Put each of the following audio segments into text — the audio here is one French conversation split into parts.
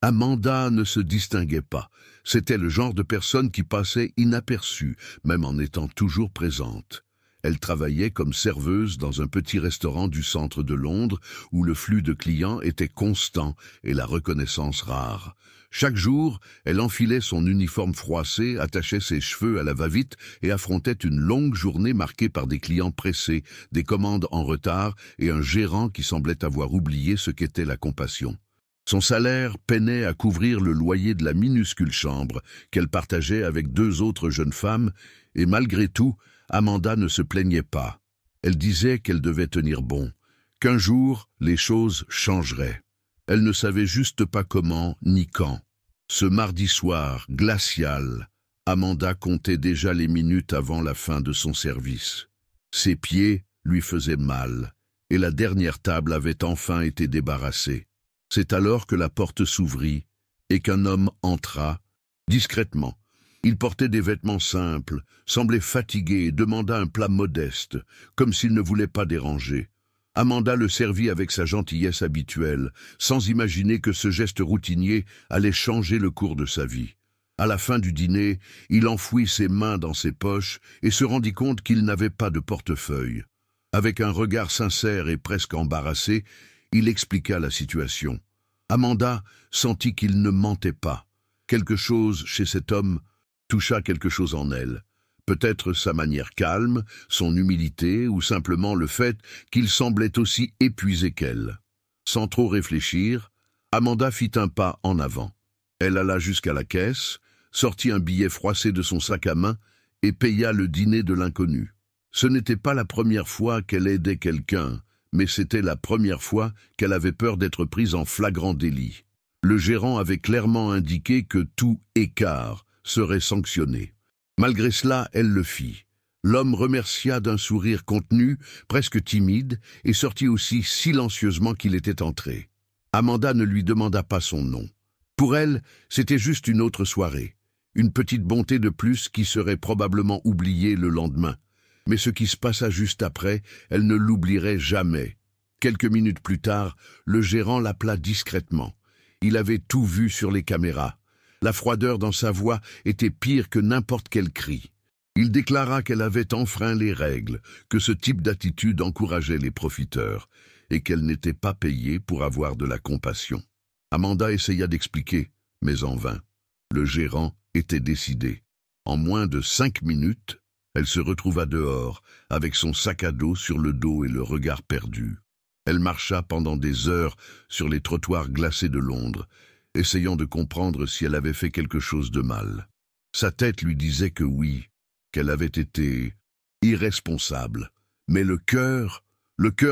Amanda ne se distinguait pas. C'était le genre de personne qui passait inaperçue, même en étant toujours présente. Elle travaillait comme serveuse dans un petit restaurant du centre de Londres où le flux de clients était constant et la reconnaissance rare. Chaque jour, elle enfilait son uniforme froissé, attachait ses cheveux à la va-vite et affrontait une longue journée marquée par des clients pressés, des commandes en retard et un gérant qui semblait avoir oublié ce qu'était la compassion. Son salaire peinait à couvrir le loyer de la minuscule chambre qu'elle partageait avec 2 autres jeunes femmes, et malgré tout, Amanda ne se plaignait pas. Elle disait qu'elle devait tenir bon, qu'un jour, les choses changeraient. Elle ne savait juste pas comment ni quand. Ce mardi soir, glacial, Amanda comptait déjà les minutes avant la fin de son service. Ses pieds lui faisaient mal, et la dernière table avait enfin été débarrassée. C'est alors que la porte s'ouvrit et qu'un homme entra, discrètement. Il portait des vêtements simples, semblait fatigué et demanda un plat modeste, comme s'il ne voulait pas déranger. Amanda le servit avec sa gentillesse habituelle, sans imaginer que ce geste routinier allait changer le cours de sa vie. À la fin du dîner, il enfouit ses mains dans ses poches et se rendit compte qu'il n'avait pas de portefeuille. Avec un regard sincère et presque embarrassé, il expliqua la situation. Amanda sentit qu'il ne mentait pas. Quelque chose chez cet homme toucha quelque chose en elle. Peut-être sa manière calme, son humilité ou simplement le fait qu'il semblait aussi épuisé qu'elle. Sans trop réfléchir, Amanda fit un pas en avant. Elle alla jusqu'à la caisse, sortit un billet froissé de son sac à main et paya le dîner de l'inconnu. Ce n'était pas la première fois qu'elle aidait quelqu'un, mais c'était la première fois qu'elle avait peur d'être prise en flagrant délit. Le gérant avait clairement indiqué que tout écart serait sanctionné. Malgré cela, elle le fit. L'homme remercia d'un sourire contenu, presque timide, et sortit aussi silencieusement qu'il était entré. Amanda ne lui demanda pas son nom. Pour elle, c'était juste une autre soirée, une petite bonté de plus qui serait probablement oubliée le lendemain. Mais ce qui se passa juste après, elle ne l'oublierait jamais. Quelques minutes plus tard, le gérant l'appela discrètement. Il avait tout vu sur les caméras. La froideur dans sa voix était pire que n'importe quel cri. Il déclara qu'elle avait enfreint les règles, que ce type d'attitude encourageait les profiteurs, et qu'elle n'était pas payée pour avoir de la compassion. Amanda essaya d'expliquer, mais en vain. Le gérant était décidé. En moins de 5 minutes, elle se retrouva dehors, avec son sac à dos sur le dos et le regard perdu. Elle marcha pendant des heures sur les trottoirs glacés de Londres, essayant de comprendre si elle avait fait quelque chose de mal. Sa tête lui disait que oui, qu'elle avait été irresponsable. Mais le cœur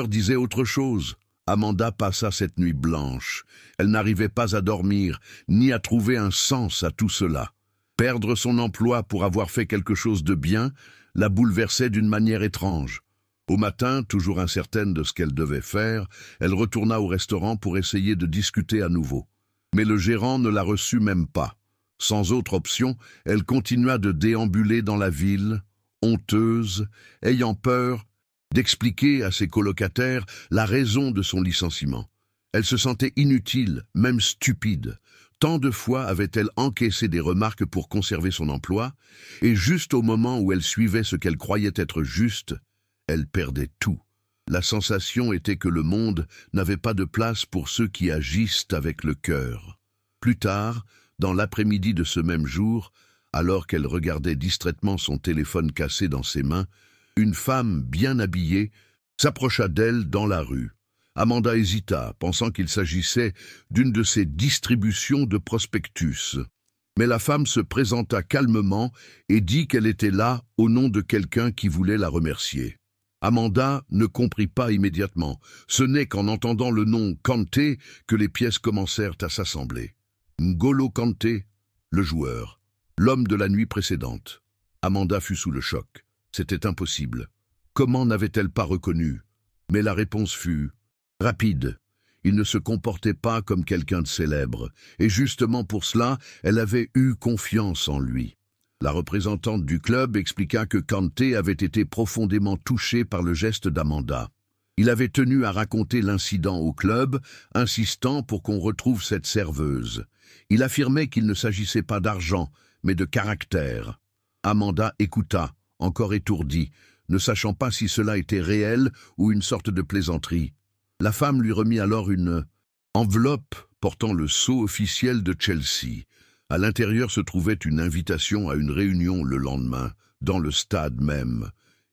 disait autre chose. Amanda passa cette nuit blanche. Elle n'arrivait pas à dormir, ni à trouver un sens à tout cela. Perdre son emploi pour avoir fait quelque chose de bien la bouleversait d'une manière étrange. Au matin, toujours incertaine de ce qu'elle devait faire, elle retourna au restaurant pour essayer de discuter à nouveau. Mais le gérant ne la reçut même pas. Sans autre option, elle continua de déambuler dans la ville, honteuse, ayant peur d'expliquer à ses colocataires la raison de son licenciement. Elle se sentait inutile, même stupide. Tant de fois avait-elle encaissé des remarques pour conserver son emploi, et juste au moment où elle suivait ce qu'elle croyait être juste, elle perdait tout. La sensation était que le monde n'avait pas de place pour ceux qui agissent avec le cœur. Plus tard, dans l'après-midi de ce même jour, alors qu'elle regardait distraitement son téléphone cassé dans ses mains, une femme bien habillée s'approcha d'elle dans la rue. Amanda hésita, pensant qu'il s'agissait d'une de ces distributions de prospectus. Mais la femme se présenta calmement et dit qu'elle était là au nom de quelqu'un qui voulait la remercier. Amanda ne comprit pas immédiatement. Ce n'est qu'en entendant le nom Kanté que les pièces commencèrent à s'assembler. N'Golo Kanté, le joueur, l'homme de la nuit précédente. Amanda fut sous le choc. C'était impossible. Comment n'avait-elle pas reconnu? Mais la réponse fut rapide. Il ne se comportait pas comme quelqu'un de célèbre, et justement pour cela, elle avait eu confiance en lui. La représentante du club expliqua que Kanté avait été profondément touché par le geste d'Amanda. Il avait tenu à raconter l'incident au club, insistant pour qu'on retrouve cette serveuse. Il affirmait qu'il ne s'agissait pas d'argent, mais de caractère. Amanda écouta, encore étourdie, ne sachant pas si cela était réel ou une sorte de plaisanterie. La femme lui remit alors une enveloppe portant le sceau officiel de Chelsea. À l'intérieur se trouvait une invitation à une réunion le lendemain, dans le stade même.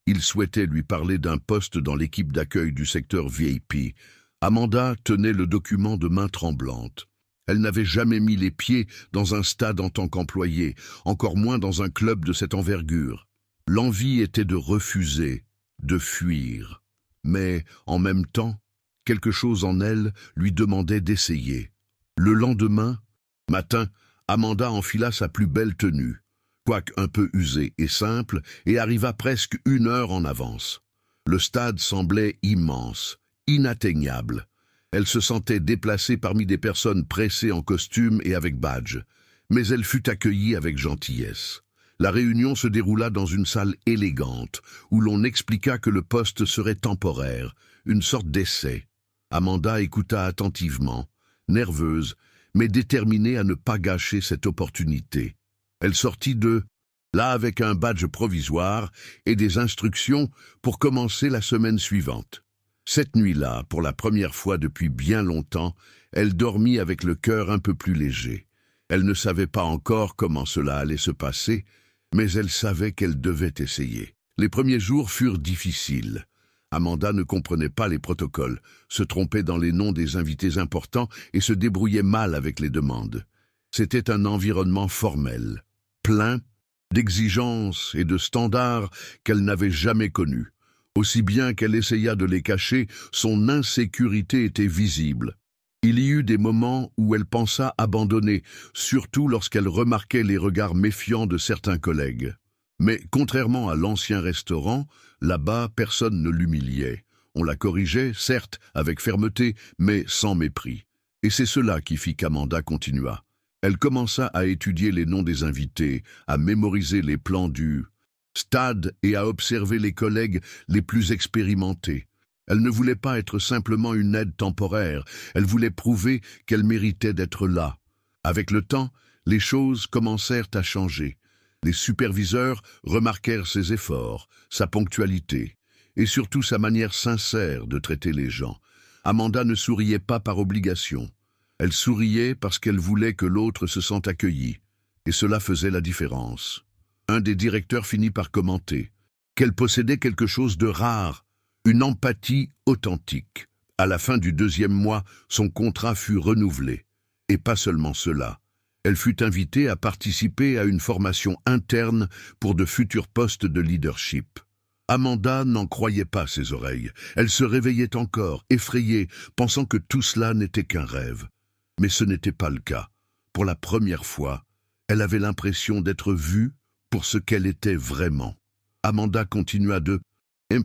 Il souhaitait lui parler d'un poste dans l'équipe d'accueil du secteur VIP. Amanda tenait le document de main tremblante. Elle n'avait jamais mis les pieds dans un stade en tant qu'employée, encore moins dans un club de cette envergure. L'envie était de refuser, de fuir. Mais, en même temps, quelque chose en elle lui demandait d'essayer. Le lendemain, matin, Amanda enfila sa plus belle tenue, quoique un peu usée et simple, et arriva presque 1 heure en avance. Le stade semblait immense, inatteignable. Elle se sentait déplacée parmi des personnes pressées en costume et avec badge, mais elle fut accueillie avec gentillesse. La réunion se déroula dans une salle élégante, où l'on expliqua que le poste serait temporaire, une sorte d'essai. Amanda écouta attentivement, nerveuse, mais déterminée à ne pas gâcher cette opportunité. Elle sortit de là avec un badge provisoire et des instructions pour commencer la semaine suivante. Cette nuit-là, pour la première fois depuis bien longtemps, elle dormit avec le cœur un peu plus léger. Elle ne savait pas encore comment cela allait se passer, mais elle savait qu'elle devait essayer. Les premiers jours furent difficiles. Amanda ne comprenait pas les protocoles, se trompait dans les noms des invités importants et se débrouillait mal avec les demandes. C'était un environnement formel, plein d'exigences et de standards qu'elle n'avait jamais connus. Aussi bien qu'elle essaya de les cacher, son insécurité était visible. Il y eut des moments où elle pensa abandonner, surtout lorsqu'elle remarquait les regards méfiants de certains collègues. Mais contrairement à l'ancien restaurant, là-bas personne ne l'humiliait. On la corrigeait, certes, avec fermeté, mais sans mépris. Et c'est cela qui fit qu'Amanda continua. Elle commença à étudier les noms des invités, à mémoriser les plans du stade et à observer les collègues les plus expérimentés. Elle ne voulait pas être simplement une aide temporaire, elle voulait prouver qu'elle méritait d'être là. Avec le temps, les choses commencèrent à changer. Les superviseurs remarquèrent ses efforts, sa ponctualité, et surtout sa manière sincère de traiter les gens. Amanda ne souriait pas par obligation. Elle souriait parce qu'elle voulait que l'autre se sente accueilli, et cela faisait la différence. Un des directeurs finit par commenter qu'elle possédait quelque chose de rare, une empathie authentique. À la fin du 2e mois, son contrat fut renouvelé. Et pas seulement cela. Elle fut invitée à participer à une formation interne pour de futurs postes de leadership. Amanda n'en croyait pas ses oreilles. Elle se réveillait encore, effrayée, pensant que tout cela n'était qu'un rêve. Mais ce n'était pas le cas. Pour la première fois, elle avait l'impression d'être vue pour ce qu'elle était vraiment. Amanda continua de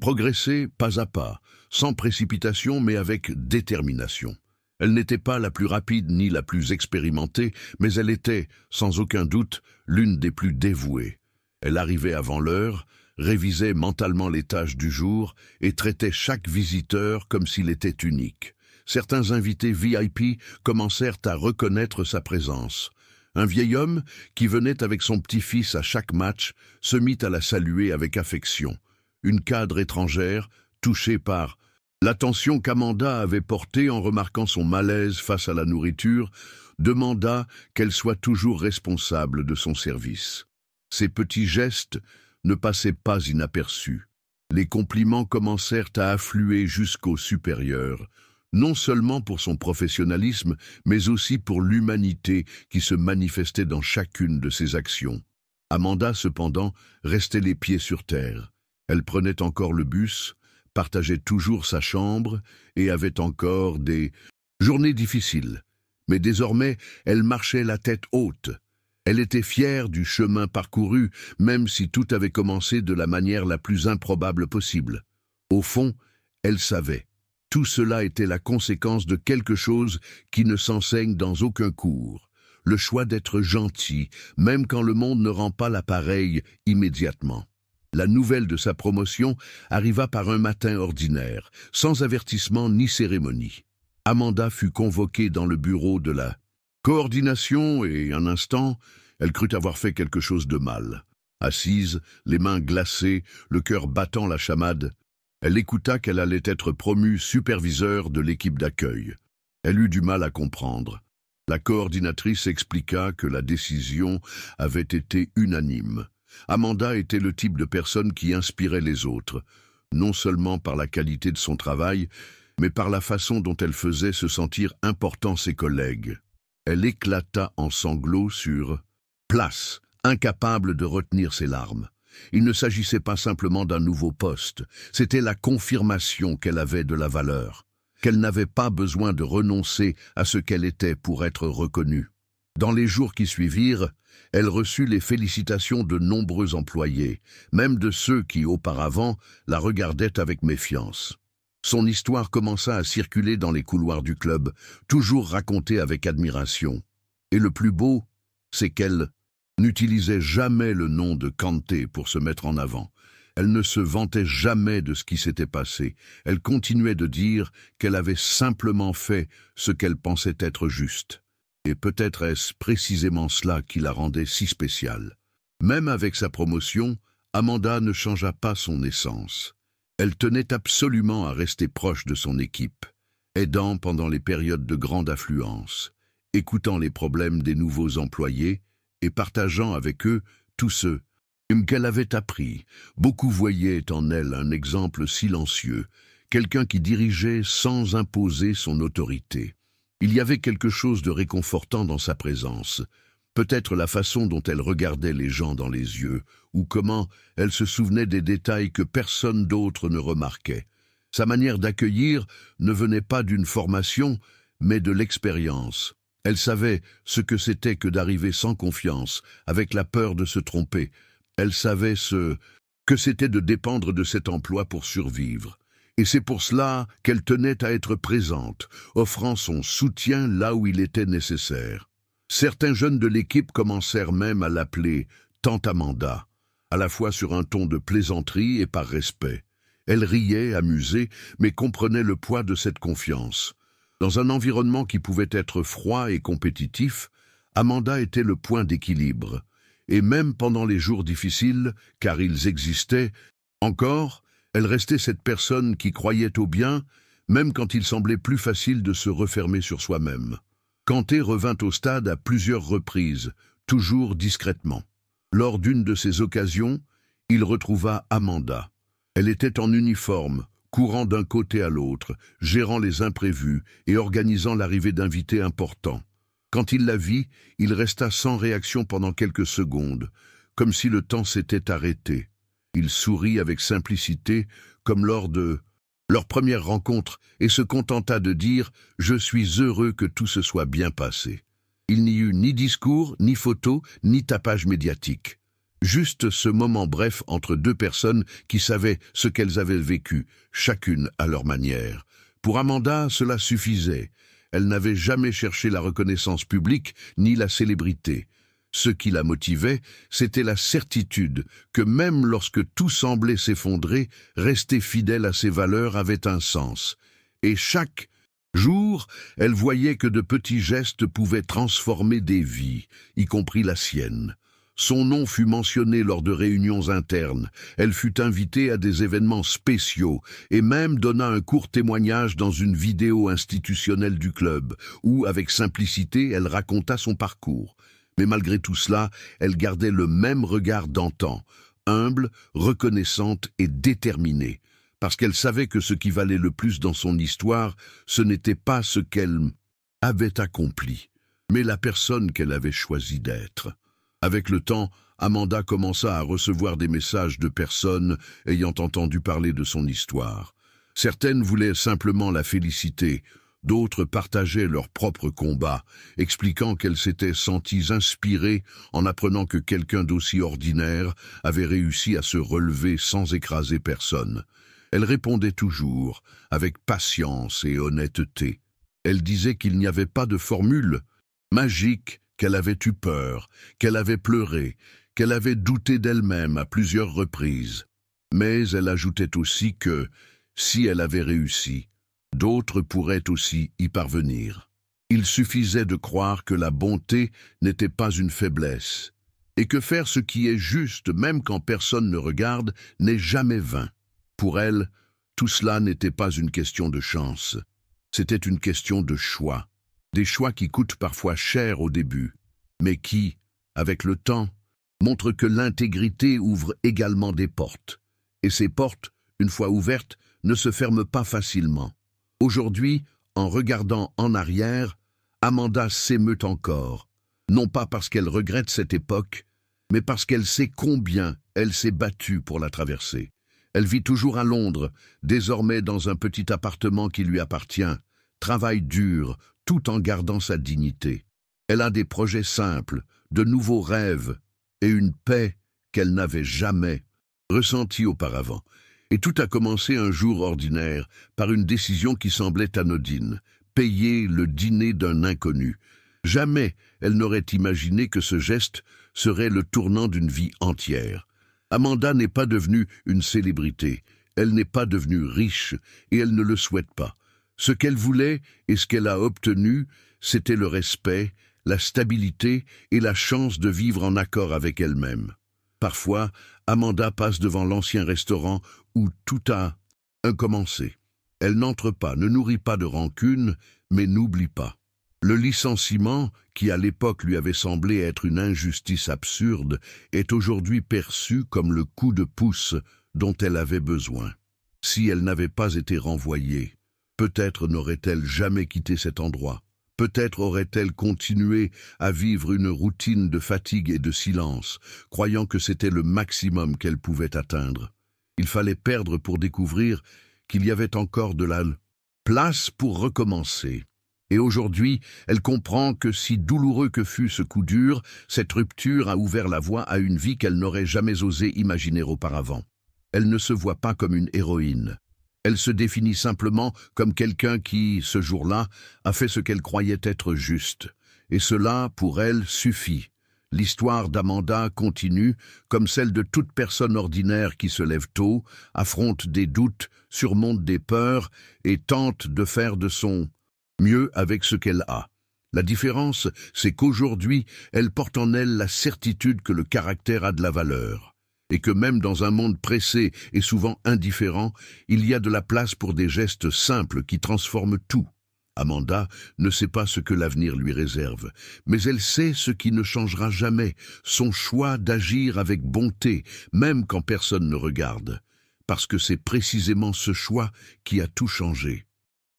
progresser pas à pas, sans précipitation mais avec détermination. Elle n'était pas la plus rapide ni la plus expérimentée, mais elle était, sans aucun doute, l'une des plus dévouées. Elle arrivait avant l'heure, révisait mentalement les tâches du jour et traitait chaque visiteur comme s'il était unique. Certains invités VIP commencèrent à reconnaître sa présence. Un vieil homme, qui venait avec son petit-fils à chaque match, se mit à la saluer avec affection. Une cadre étrangère, touchée par l'attention qu'Amanda avait portée en remarquant son malaise face à la nourriture, demanda qu'elle soit toujours responsable de son service. Ces petits gestes ne passaient pas inaperçus. Les compliments commencèrent à affluer jusqu'au supérieur, non seulement pour son professionnalisme, mais aussi pour l'humanité qui se manifestait dans chacune de ses actions. Amanda, cependant, restait les pieds sur terre. Elle prenait encore le bus, partageait toujours sa chambre et avait encore des journées difficiles. Mais désormais, elle marchait la tête haute. Elle était fière du chemin parcouru, même si tout avait commencé de la manière la plus improbable possible. Au fond, elle savait. Tout cela était la conséquence de quelque chose qui ne s'enseigne dans aucun cours. Le choix d'être gentil, même quand le monde ne rend pas l'appareil immédiatement. La nouvelle de sa promotion arriva par un matin ordinaire, sans avertissement ni cérémonie. Amanda fut convoquée dans le bureau de la coordination et, un instant, elle crut avoir fait quelque chose de mal. Assise, les mains glacées, le cœur battant la chamade, elle écouta qu'elle allait être promue superviseur de l'équipe d'accueil. Elle eut du mal à comprendre. La coordinatrice expliqua que la décision avait été unanime. Amanda était le type de personne qui inspirait les autres, non seulement par la qualité de son travail, mais par la façon dont elle faisait se sentir important ses collègues. Elle éclata en sanglots sur place, incapable de retenir ses larmes. Il ne s'agissait pas simplement d'un nouveau poste, c'était la confirmation qu'elle avait de la valeur, qu'elle n'avait pas besoin de renoncer à ce qu'elle était pour être reconnue. Dans les jours qui suivirent, elle reçut les félicitations de nombreux employés, même de ceux qui, auparavant, la regardaient avec méfiance. Son histoire commença à circuler dans les couloirs du club, toujours racontée avec admiration. Et le plus beau, c'est qu'elle n'utilisait jamais le nom de Kanté pour se mettre en avant. Elle ne se vantait jamais de ce qui s'était passé. Elle continuait de dire qu'elle avait simplement fait ce qu'elle pensait être juste. Et peut-être est-ce précisément cela qui la rendait si spéciale. Même avec sa promotion, Amanda ne changea pas son essence. Elle tenait absolument à rester proche de son équipe, aidant pendant les périodes de grande affluence, écoutant les problèmes des nouveaux employés et partageant avec eux tous ceux qu'elle avait appris. Beaucoup voyaient en elle un exemple silencieux, quelqu'un qui dirigeait sans imposer son autorité. Il y avait quelque chose de réconfortant dans sa présence, peut-être la façon dont elle regardait les gens dans les yeux, ou comment elle se souvenait des détails que personne d'autre ne remarquait. Sa manière d'accueillir ne venait pas d'une formation, mais de l'expérience. Elle savait ce que c'était que d'arriver sans confiance, avec la peur de se tromper. Elle savait que c'était de dépendre de cet emploi pour survivre. Et c'est pour cela qu'elle tenait à être présente, offrant son soutien là où il était nécessaire. Certains jeunes de l'équipe commencèrent même à l'appeler « Tante Amanda », à la fois sur un ton de plaisanterie et par respect. Elle riait, amusée, mais comprenait le poids de cette confiance. Dans un environnement qui pouvait être froid et compétitif, Amanda était le point d'équilibre. Et même pendant les jours difficiles, car ils existaient, encore, elle restait cette personne qui croyait au bien, même quand il semblait plus facile de se refermer sur soi-même. Kanté revint au stade à plusieurs reprises, toujours discrètement. Lors d'une de ces occasions, il retrouva Amanda. Elle était en uniforme, courant d'un côté à l'autre, gérant les imprévus et organisant l'arrivée d'invités importants. Quand il la vit, il resta sans réaction pendant quelques secondes, comme si le temps s'était arrêté. Il sourit avec simplicité, comme lors de leur première rencontre, et se contenta de dire « Je suis heureux que tout se soit bien passé ». Il n'y eut ni discours, ni photo, ni tapage médiatique. Juste ce moment bref entre deux personnes qui savaient ce qu'elles avaient vécu, chacune à leur manière. Pour Amanda, cela suffisait. Elle n'avait jamais cherché la reconnaissance publique ni la célébrité. Ce qui la motivait, c'était la certitude que même lorsque tout semblait s'effondrer, rester fidèle à ses valeurs avait un sens. Et chaque jour, elle voyait que de petits gestes pouvaient transformer des vies, y compris la sienne. Son nom fut mentionné lors de réunions internes, elle fut invitée à des événements spéciaux et même donna un court témoignage dans une vidéo institutionnelle du club, où, avec simplicité, elle raconta son parcours. Mais malgré tout cela, elle gardait le même regard d'antan, humble, reconnaissante et déterminée, parce qu'elle savait que ce qui valait le plus dans son histoire, ce n'était pas ce qu'elle avait accompli, mais la personne qu'elle avait choisi d'être. Avec le temps, Amanda commença à recevoir des messages de personnes ayant entendu parler de son histoire. Certaines voulaient simplement la féliciter, d'autres partageaient leur propre combat, expliquant qu'elles s'étaient senties inspirées en apprenant que quelqu'un d'aussi ordinaire avait réussi à se relever sans écraser personne. Elle répondait toujours, avec patience et honnêteté. Elle disait qu'il n'y avait pas de formule magique, qu'elle avait eu peur, qu'elle avait pleuré, qu'elle avait douté d'elle-même à plusieurs reprises. Mais elle ajoutait aussi que, si elle avait réussi, d'autres pourraient aussi y parvenir. Il suffisait de croire que la bonté n'était pas une faiblesse, et que faire ce qui est juste, même quand personne ne regarde, n'est jamais vain. Pour elle, tout cela n'était pas une question de chance. C'était une question de choix. Des choix qui coûtent parfois cher au début, mais qui, avec le temps, montrent que l'intégrité ouvre également des portes. Et ces portes, une fois ouvertes, ne se ferment pas facilement. Aujourd'hui, en regardant en arrière, Amanda s'émeut encore, non pas parce qu'elle regrette cette époque, mais parce qu'elle sait combien elle s'est battue pour la traverser. Elle vit toujours à Londres, désormais dans un petit appartement qui lui appartient, travaille dur, tout en gardant sa dignité. Elle a des projets simples, de nouveaux rêves et une paix qu'elle n'avait jamais ressentie auparavant. Et tout a commencé un jour ordinaire, par une décision qui semblait anodine, payer le dîner d'un inconnu. Jamais elle n'aurait imaginé que ce geste serait le tournant d'une vie entière. Amanda n'est pas devenue une célébrité, elle n'est pas devenue riche, et elle ne le souhaite pas. Ce qu'elle voulait et ce qu'elle a obtenu, c'était le respect, la stabilité et la chance de vivre en accord avec elle-même. Parfois, Amanda passe devant l'ancien restaurant où tout a commencé. Elle n'entre pas, ne nourrit pas de rancune, mais n'oublie pas. Le licenciement, qui à l'époque lui avait semblé être une injustice absurde, est aujourd'hui perçu comme le coup de pouce dont elle avait besoin. Si elle n'avait pas été renvoyée, peut-être n'aurait-elle jamais quitté cet endroit. Peut-être aurait-elle continué à vivre une routine de fatigue et de silence, croyant que c'était le maximum qu'elle pouvait atteindre. Il fallait perdre pour découvrir qu'il y avait encore de la place pour recommencer. Et aujourd'hui, elle comprend que si douloureux que fût ce coup dur, cette rupture a ouvert la voie à une vie qu'elle n'aurait jamais osé imaginer auparavant. Elle ne se voit pas comme une héroïne. Elle se définit simplement comme quelqu'un qui, ce jour-là, a fait ce qu'elle croyait être juste. Et cela, pour elle, suffit. L'histoire d'Amanda continue, comme celle de toute personne ordinaire qui se lève tôt, affronte des doutes, surmonte des peurs et tente de faire de son mieux avec ce qu'elle a. La différence, c'est qu'aujourd'hui, elle porte en elle la certitude que le caractère a de la valeur, et que même dans un monde pressé et souvent indifférent, il y a de la place pour des gestes simples qui transforment tout. Amanda ne sait pas ce que l'avenir lui réserve, mais elle sait ce qui ne changera jamais, son choix d'agir avec bonté, même quand personne ne regarde, parce que c'est précisément ce choix qui a tout changé.